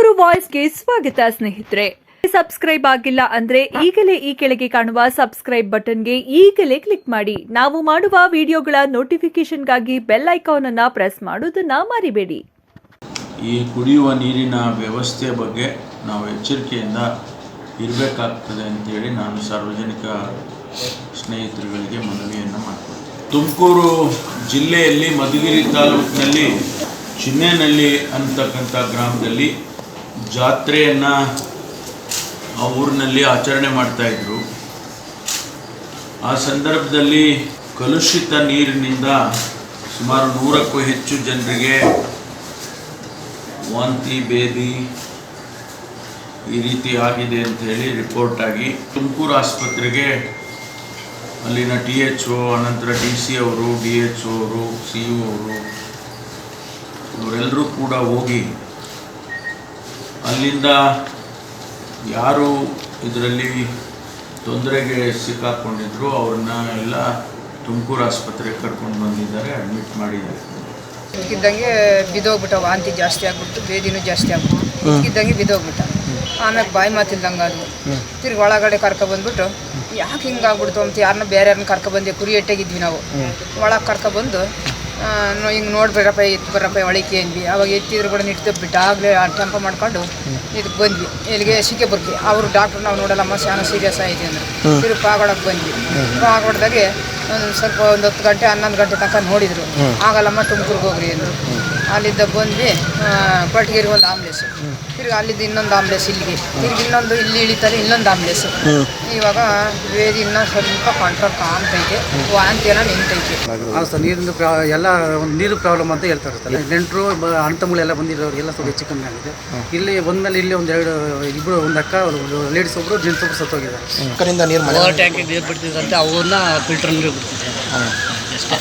ತುಮಕೂರು ವಾಯ್ಸ್ಗೆ ಸ್ವಾಗತ ಸ್ನೇಹಿತರೆ. ಸಬ್ಸ್ಕ್ರೈಬ್ ಆಗಿಲ್ಲ ಅಂದ್ರೆ ಈಗಲೇ ಈ ಕೆಳಗೆ ಕಾಣುವ ಸಬ್ಸ್ಕ್ರೈಬ್ ಬಟನ್ಗೆ ಈಗಲೇ ಕ್ಲಿಕ್ ಮಾಡಿ. ನಾವು ಮಾಡುವ ವಿಡಿಯೋಗಳ ನೋಟಿಫಿಕೇಶನ್ಗಾಗಿ ಬೆಲ್ ಐಕಾನ್ ಅನ್ನು ಪ್ರೆಸ್ ಮಾಡೋದನ್ನ ಮರಿಬೇಡಿ. ಈ ಕುಡಿಯುವ ನೀರಿನ ವ್ಯವಸ್ಥೆ ಬಗ್ಗೆ ನಾವು ಎಚ್ಚರಿಕೆಯಿಂದ ಇರಬೇಕಾಗ್ತದೆ ಅಂತೇಳಿ ನಾನು ಸಾರ್ವಜನಿಕ ಸ್ನೇಹಿತರುಗಳಿಗೆ ಮನವಿಯನ್ನು ಮಾಡ್ತೀನಿ. ತುಮಕೂರು ಜಿಲ್ಲೆಯಲ್ಲಿ ಮಧುಗಿರಿ ತಾಲೂಕಿನಲ್ಲಿ ಚಿನ್ನೇನಹಳ್ಳಿ ಅಂತಕ್ಕಂಥ ಗ್ರಾಮದಲ್ಲಿ ಜಾತ್ರೆಯನ್ನು ಆ ಊರಿನಲ್ಲಿ ಆಚರಣೆ ಮಾಡ್ತಾಯಿದ್ರು. ಆ ಸಂದರ್ಭದಲ್ಲಿ ಕಲುಷಿತ ನೀರಿನಿಂದ ಸುಮಾರು 100ಕ್ಕೂ ಹೆಚ್ಚು ಜನರಿಗೆ ವಾಂತಿ ಭೇದಿ ಈ ರೀತಿ ಆಗಿದೆ ಅಂಥೇಳಿ ರಿಪೋರ್ಟ್ ಆಗಿ ತುಮಕೂರು ಆಸ್ಪತ್ರೆಗೆ ಅಲ್ಲಿನ THO ಅನಂತರ DC ಅವರು, DHO ಅವರು, CO ಅವರು ಇವರೆಲ್ಲರೂ ಕೂಡ ಹೋಗಿ ಅಲ್ಲಿಂದ ಯಾರು ಇದರಲ್ಲಿ ತೊಂದರೆಗೆ ಸಿಕ್ಕಾಕೊಂಡಿದ್ರು ಅವ್ರನ್ನ ಎಲ್ಲ ತುಮಕೂರು ಆಸ್ಪತ್ರೆಗೆ ಕರ್ಕೊಂಡು ಬಂದಿದ್ದಾರೆ, ಅಡ್ಮಿಟ್ ಮಾಡಿದ್ದಾರೆ. ಇದ್ದಂಗೆ ಬಿದ್ದೋಗ್ಬಿಟ್ಟ, ವಾಂತಿ ಜಾಸ್ತಿ ಆಗ್ಬಿಟ್ಟು, ಬೇದಿನೂ ಜಾಸ್ತಿ ಆಗ್ಬಿಟ್ಟು ಇದ್ದಂಗೆ ಬಿದ್ದೋಗ್ಬಿಟ್ಟ. ಆಮೇಲೆ ಬಾಯಿ ಮಾತಿಲ್ದಂಗೆ ಅದು ತಿರ್ಗಿ ಒಳಗಡೆ ಕರ್ಕೊಬಂದ್ಬಿಟ್ಟು ಯಾಕೆ ಹಿಂಗಾಗ್ಬಿಡ್ತು ಅಂತ ಯಾರನ್ನ ಬೇರೆ ಯಾರನ್ನ ಕರ್ಕೊಬಂದು ಕುರಿ ಎಟ್ಟಾಗಿದ್ವಿ ನಾವು. ಒಳಗೆ ಕರ್ಕೊಬಂದು ಹಿಂಗೆ ನೋಡ್ಬೇಡಪ್ಪ ಎತ್ತು ಬರಪ್ಪ ಒಳಕ್ಕೆ ಅಂದ್ವಿ. ಅವಾಗ ಎತ್ತಿದ್ರು ಕೂಡ ನಿಂತು ಆಗಲೇ ಟೆಂಪ ಮಾಡ್ಕೊಂಡು ಇದಕ್ಕೆ ಬಂದ್ವಿ. ಇಲ್ಲಿಗೆ ಸಿಕ್ಕೆಬರ್ಗಿ ಅವರು ಡಾಕ್ಟ್ರು ನಾವು ನೋಡಲ್ಲಮ್ಮ ಶಾನ ಸೀರಿಯಸ್ ಆಯಿತು ಅಂದ್ರೆ ತಿರುಗಿ ಪಾಗೋಡಕ್ಕೆ ಬಂದ್ವಿ. ಪಾಗೋಡ್ದಾಗೆ ಸ್ವಲ್ಪ ಒಂದು 10 ಗಂಟೆ 11 ಗಂಟೆ ತನಕ ನೋಡಿದರು. ಆಗಲ್ಲಮ್ಮ ತುಮಕೂರಿಗೆ ಹೋಗ್ರಿ ಅಂದರು. ಅಲ್ಲಿದ್ದ ಬಂದ್ವಿ. ಕೊಟ್ಟಿಗೆರೆ ಒಂದು ಆಂಬ್ಲೆನ್ಸು, ತಿರ್ಗಿ ಅಲ್ಲಿದ್ದ ಇನ್ನೊಂದು ಆಂಬ್ಲೆನ್ಸ್ ಇಲ್ಲಿಗೆ, ತಿರ್ಗಿ ಇನ್ನೊಂದು ಇಲ್ಲಿ ಇಳಿತಾರೆ ಇನ್ನೊಂದು ಆಂಬ್ಲೆನ್ಸು. ಇವಾಗ ಬೇದಿ ಇನ್ನೂ ಸ್ವಲ್ಪ ಕಂಟ್ರೋಲ್ ಕಾಣ್ತೈತೆ, ವಾಂತಿ ಏನೋ ನಿಂತೈತೆ. ಸರ್ ನೀರಿಂದು ಎಲ್ಲ ಒಂದು ನೀರು ಪ್ರಾಬ್ಲಮ್ ಅಂತ ಹೇಳ್ತಾರೆ ಸರ್. ನೆಂಟರು ಅಣ್ತಂಬಳೆಲ್ಲ ಬಂದಿರೋರಿಗೆಲ್ಲ ಸ್ವಲ್ಪ ಹೆಚ್ಚು ಕಮ್ಮಿ ಆಗಿದೆ. ಇಲ್ಲಿ ಬಂದಮೇಲೆ ಇಲ್ಲಿ ಇಬ್ಬರು ಒಂದು ಅಕ್ಕ, ಲೇಡೀಸ್ ಒಬ್ಬರು, ಜೆಂಟ್ಸ್ ಒಬ್ಬರು ಸತ್ತೋಗಿದ್ದಾರೆ. ನೀರು ಟ್ಯಾಂಕಿಗೆ ನೀರು ಬಿಡ್ತಿದ್ರಂತೆ, ಅವನ್ನ ಫಿಲ್ಟರ್ ನೀರು ಬಿಡ್ತಿದ್ದೆ.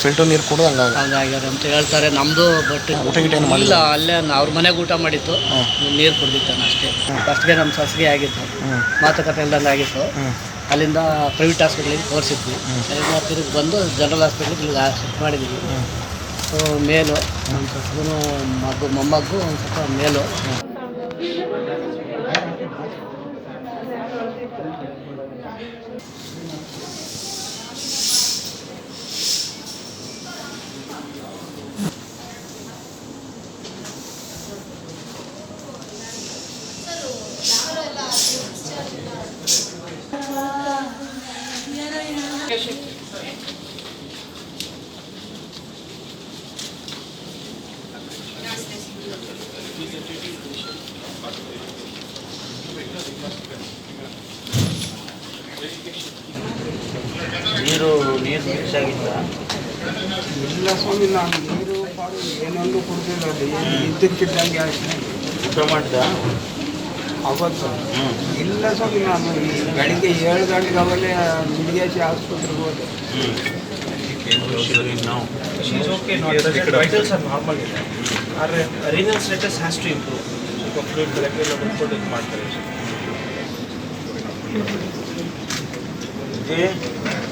ಫಿಲ್ಟರ್ ನೀರು ಕೂಡ ಹಂಗಾಗ್ಯಾರ ಅಂತ ಹೇಳ್ತಾರೆ. ನಮ್ಮದು ಬಟ್ ಇಲ್ಲ, ಅಲ್ಲೇ ಅವ್ರ ಮನೆಗೆ ಊಟ ಮಾಡಿತ್ತು, ನೀರು ಕುಡ್ದಿತ್ತಾನೆ ಅಷ್ಟೇ. ಫಸ್ಟ್ಗೆ ನಮ್ಮ ಸಸಿಗೆ ಆಗಿತ್ತು, ಮಾತುಕತೆ ಇಲ್ದಂಗೆ ಆಗಿತ್ತು. ಅಲ್ಲಿಂದ ಪ್ರೈವೇಟ್ ಹಾಸ್ಪಿಟ್ಲಿಗೆ ತೋರಿಸಿದ್ವಿ. ಅಲ್ಲಿಂದ ತಿರುಗಿ ಬಂದು ಜನರಲ್ ಹಾಸ್ಪಿಟ್ಲಿಗೆ ಇಲ್ಲಿ ಶಿಫ್ಟ್ ಮಾಡಿದ್ವಿ. ಸೊ ಮೇಲು ನಮ್ಮ ಸಸಿಗೂ ಮೊಮ್ಮಗೂ ಒಂದು ಸ್ವಲ್ಪ ಮೇಲು. ನೀರು ಮಿಕ್ಸ್ ಆಗಿತ್ತ? ಇಲ್ಲ ಸ್ವಾಮಿ, ನಾನು ನೀರು ಪಾಡು ಏನೊಂದು ಕುಡ್ದಿಲ್ಲ. ಇದ್ದಕ್ಕಿದ್ದಂಗೆ ಊಟ ಮಾಡ್ದ ಅವತ್ತು ಇಲ್ಲ ಸ್ವಾಮಿ. ನಾನು ಬೆಳಿಗ್ಗೆ 7 ಗಂಟೆಗೆ ಅವಲೇ ಮಿಡಿಯಾಸಿ ಆಸ್ಪತ್ರೆಗೆ ಹೋದೆ. ನಾವು She's okay, not the vitals are normal. Our renal status has to improve. So fluid therapy ಎಲ್ಲ ಕೊಟ್ಟು ಇದು ಮಾಡ್ತಾರೆ.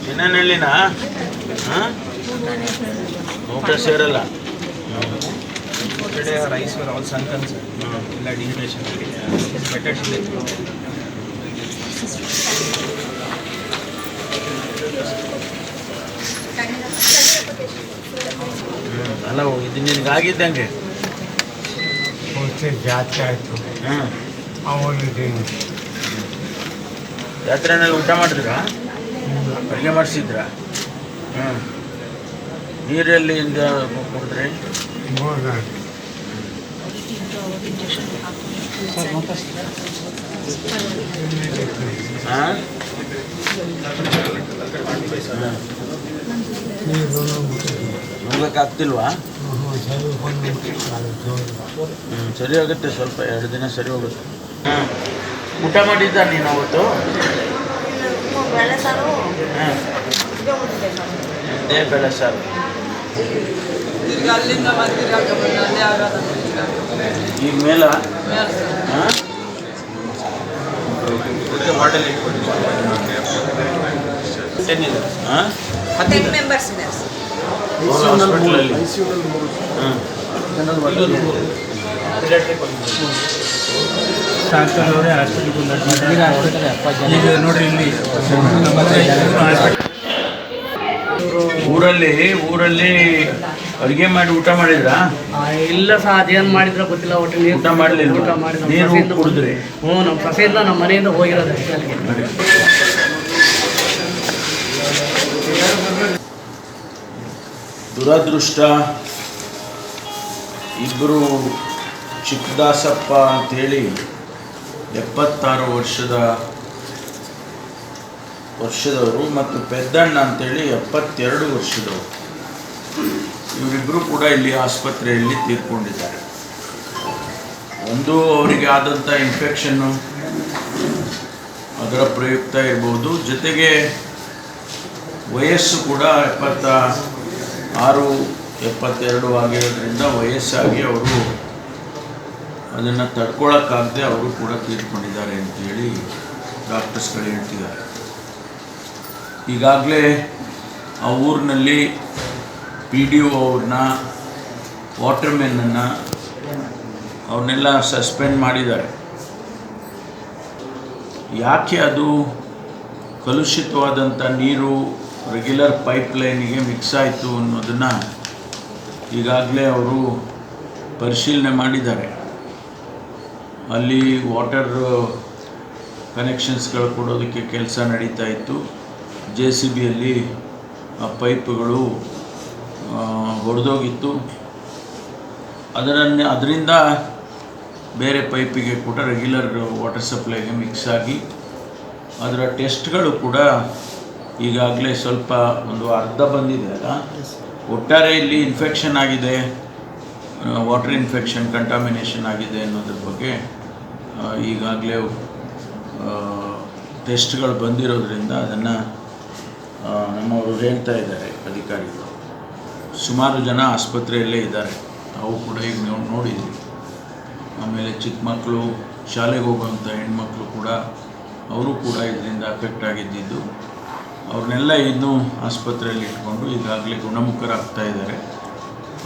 ಚಿನ್ನನಹಳ್ಳಿನ ಊಟ ಸೇರಲ್ಲ. Today our eyes were all sunken, sir. ಇಲ್ಲ dehydration. Better today. ಅಲ್ಲ, ಇದು ನಿನಗಾಗಿದ್ದಂಗೆ ಜಾತ್ರೆ ಆಯಿತು. ಜಾತ್ರೆನಲ್ಲಿ ಊಟ ಮಾಡಿದ್ರಾ? ಅಡುಗೆ ಮಾಡಿಸಿದ್ರಾ? ನೀರಲ್ಲಿ ಕುಡಿದ್ರಿ? ಹಾಂ, ನುಂಗಕ್ಕಾಗ್ತಿಲ್ವಾ? ಸರಿ ಹೋಗುತ್ತೆ, ಸ್ವಲ್ಪ 2 ದಿನ ಸರಿ ಹೋಗುತ್ತೆ. ಊಟ ಮಾಡಿದ್ದ ನೀನು ಅವತ್ತು? ಹಾಂ, ಬೇಳೆ ಸಾರು. ಈಗ ಮೇಲ ಹಾಂ, ಬಾಟಲ್ ಇಟ್ಕೊಂಡು 10 ಇದೆ. ಹಾಂ, 10 ಮೆಂಬರ್ಸ್ ಇದ್ದಾರೆ. ಹಾಸ್ಪಿಟಲಲ್ಲಿ ಪೀಡಿಯಾಟ್ರಿಕ್ ಅವರೇ ಹಾಸ್ಪಿಟಲ್ಗೆ ಈಗ ನೋಡ್ರಿ ಇಲ್ಲಿ ಊರಲ್ಲಿ ಅಡುಗೆ ಮಾಡಿ ಊಟ ಮಾಡಿದ್ರಾ? ಇಲ್ಲ ಸಹ ಅದೇನು ಮಾಡಿದ್ರೆ ಗೊತ್ತಿಲ್ಲ, ಒಟ್ಟು ನೀರು ಊಟ ಮಾಡಲಿಲ್ಲ, ಊಟ ಮಾಡಿ ನಮ್ಮ ನೀರು ಸೊಸೆಯಿಂದ ಕುಡಿದ್ರಿ? ಹ್ಞೂ, ನಮ್ಮ ಸೊಸೆಯಿಂದ ನಮ್ಮ ಮನೆಯಿಂದ ಹೋಗಿರೋದು ಅಷ್ಟೇ ಅಲ್ಲಿಗೆ. ದುರದೃಷ್ಟ, ಇಬ್ಬರು ಚಿಕ್ಕದಾಸಪ್ಪ ಅಂಥೇಳಿ 76 ವರ್ಷದವರು ಮತ್ತು ಪೆದ್ದಣ್ಣ ಅಂಥೇಳಿ 72 ವರ್ಷದವರು. ಇವರಿಬ್ಬರು ಕೂಡ ಇಲ್ಲಿ ಆಸ್ಪತ್ರೆಯಲ್ಲಿ ತೀರ್ಕೊಂಡಿದ್ದಾರೆ. ಒಂದು ಅವರಿಗೆ ಆದಂಥ ಇನ್ಫೆಕ್ಷನ್ನು ಅದರ ಪ್ರಯುಕ್ತ ಇರ್ಬೋದು, ಜೊತೆಗೆ ವಯಸ್ಸು ಕೂಡ 76, 72 ಆಗಿರೋದ್ರಿಂದ ವಯಸ್ಸಾಗಿ ಅವರು ಅದನ್ನು ತಡ್ಕೊಳ್ಳೋಕ್ಕಾಗದೆ ಅವರು ಕೂಡ ತೀರ್ಕೊಂಡಿದ್ದಾರೆ ಅಂತೇಳಿ ಡಾಕ್ಟರ್ಸ್ಗಳು ಹೇಳ್ತಿದ್ದಾರೆ. ಈಗಾಗಲೇ ಆ ಊರಿನಲ್ಲಿ PDO ಅವ್ರನ್ನ, ವಾಟರ್ಮೆನ್ನನ್ನು ಅವ್ರನ್ನೆಲ್ಲ ಸಸ್ಪೆಂಡ್ ಮಾಡಿದ್ದಾರೆ. ಯಾಕೆ ಅದು ಕಲುಷಿತವಾದಂಥ ನೀರು ರೆಗ್ಯುಲರ್ ಪೈಪ್ಲೈನಿಗೆ ಮಿಕ್ಸ್ ಆಯಿತು ಅನ್ನೋದನ್ನು ಈಗಾಗಲೇ ಅವರು ಪರಿಶೀಲನೆ ಮಾಡಿದ್ದಾರೆ. ಅಲ್ಲಿ ವಾಟರ್ ಕನೆಕ್ಷನ್ಸ್ಗಳು ಕೊಡೋದಕ್ಕೆ ಕೆಲಸ ನಡೀತಾ ಇತ್ತು. JCBಯಲ್ಲಿ ಆ ಪೈಪ್ಗಳು ಹೊಡೆದೋಗಿತ್ತು. ಅದರಿಂದ ಬೇರೆ ಪೈಪಿಗೆ ಕೂಡ ರೆಗ್ಯುಲರ್ ವಾಟರ್ ಸಪ್ಲೈಗೆ ಮಿಕ್ಸ್ ಆಗಿ ಅದರ ಟೆಸ್ಟ್ಗಳು ಕೂಡ ಈಗಾಗಲೇ ಸ್ವಲ್ಪ ಒಂದು ಅರ್ಧ ಬಂದಿದೆ ಅಲ್ಲ. ಒಟ್ಟಾರೆ ಇಲ್ಲಿ ಇನ್ಫೆಕ್ಷನ್ ಆಗಿದೆ, ವಾಟರ್ ಇನ್ಫೆಕ್ಷನ್, ಕಂಟಾಮಿನೇಷನ್ ಆಗಿದೆ ಅನ್ನೋದ್ರ ಬಗ್ಗೆ ಈಗಾಗಲೇ ಟೆಸ್ಟ್ಗಳು ಬಂದಿರೋದ್ರಿಂದ ಅದನ್ನು ನಮ್ಮವರು ಹೇಳ್ತಾ ಇದ್ದಾರೆ ಅಧಿಕಾರಿಗಳು. ಸುಮಾರು ಜನ ಆಸ್ಪತ್ರೆಯಲ್ಲೇ ಇದ್ದಾರೆ, ಅವು ಕೂಡ ಈಗ ನೋಡಿದ್ವಿ. ಆಮೇಲೆ ಚಿಕ್ಕ ಮಕ್ಕಳು, ಶಾಲೆಗೆ ಹೋಗುವಂಥ ಹೆಣ್ಮಕ್ಳು ಕೂಡ, ಅವರು ಕೂಡ ಇದರಿಂದ ಅಫೆಕ್ಟ್ ಆಗಿದ್ದಿದ್ದು. ಅವ್ರನ್ನೆಲ್ಲ ಇನ್ನೂ ಆಸ್ಪತ್ರೆಯಲ್ಲಿ ಇಟ್ಕೊಂಡು ಈಗಾಗಲೇ ಗುಣಮುಖರಾಗ್ತಾ ಇದ್ದಾರೆ.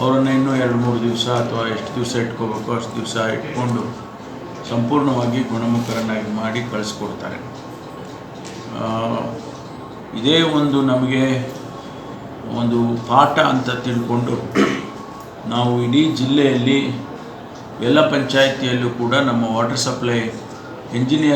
ಅವರನ್ನು ಇನ್ನೂ 2-3 ದಿವಸ ಅಥವಾ ಎಷ್ಟು ದಿವಸ ಇಟ್ಕೋಬೇಕು ಅಷ್ಟು ದಿವಸ ಇಟ್ಕೊಂಡು ಸಂಪೂರ್ಣವಾಗಿ ಗುಣಮುಖರನ್ನಾಗಿ ಮಾಡಿ ಕಳಿಸ್ಕೊಡ್ತಾರೆ. ಇದೇ ಒಂದು ನಮಗೆ ಒಂದು ಪಾಠ ಅಂತ ತಿಳ್ಕೊಂಡು ನಾವು ಇಡೀ ಜಿಲ್ಲೆಯಲ್ಲಿ ಎಲ್ಲ ಪಂಚಾಯಿತಿಯಲ್ಲೂ ಕೂಡ ನಮ್ಮ ವಾಟರ್ ಸಪ್ಲೈ ಇಂಜಿನಿಯರ್